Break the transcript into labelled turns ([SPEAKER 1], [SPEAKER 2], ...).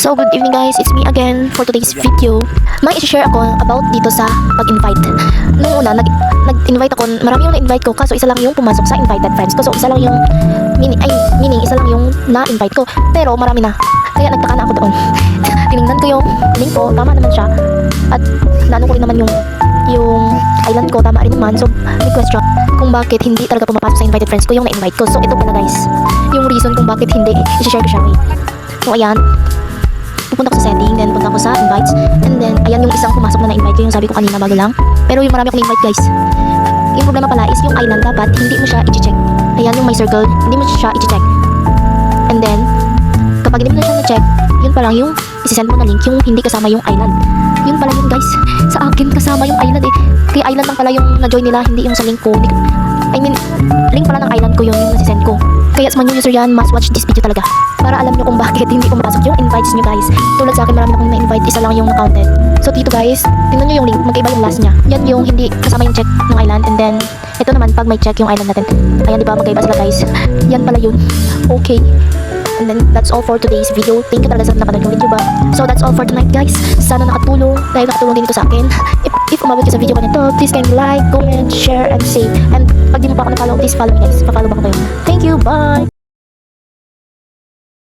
[SPEAKER 1] So good evening guys, it's me again for today's video. May i-share ako about dito sa pag-invite. Nung una, nag-invite ako, marami yung na-invite ko kaso isa lang yung pumasok sa invited friends ko. So isa lang yung, meaning isa lang yung na-invite ko. Pero marami na, kaya nagtaka na ako doon. Tinignan ko yung link ko, tama naman siya. At naano ko rin naman yung island ko, tama rin naman. So may question kung bakit hindi talaga pumapasok sa invited friends ko yung na-invite ko. So ito pala guys, yung reason kung bakit hindi, i-share ko siya. So ayan, pupunta ko sa setting, then punta ko sa invites, and then ayan yung isang pumasok na na-invite ko, yung sabi ko kanina bago lang. Pero yung marami akong invite guys, yung problema pala is yung island dapat hindi mo siya i-check. Ayan yung may circle, hindi mo siya i-check. And then kapag hindi mo na siya na-check, yun pa lang yung isisend mo na link, yung hindi kasama yung island. Yun pala yun guys, sa akin kasama yung island eh. Kaya island lang pala yung na-join nila, hindi yung sa link ko. I mean, link pala ng island ko yun, yung nasisend ko. Kaya sa mga new user yan, must watch this video talaga para alam nyo kung bakit hindi pumapasok yung invites nyo guys. Tulad sa akin, marami na akong na-invite, isa lang yung na-counted. So dito guys, tingnan nyo yung link, magkaiba yung last nya. Yan yung hindi kasama yung check ng island, and then ito naman pag may check yung island natin. Ayan diba, magkaiba sila guys. Yan pala yun. Okay. And then that's all for today's video. Thank you talaga sa napanood yung video ba. So that's all for tonight guys. Sana nakatulong, dahil nakatulong din ito sa akin. If umabot ka sa video ko nito, please kindly like, comment, share, and save. And pag di mo pa ako na-follow, please follow me guys. Pa-follow ba ko kayo? Thank you, bye!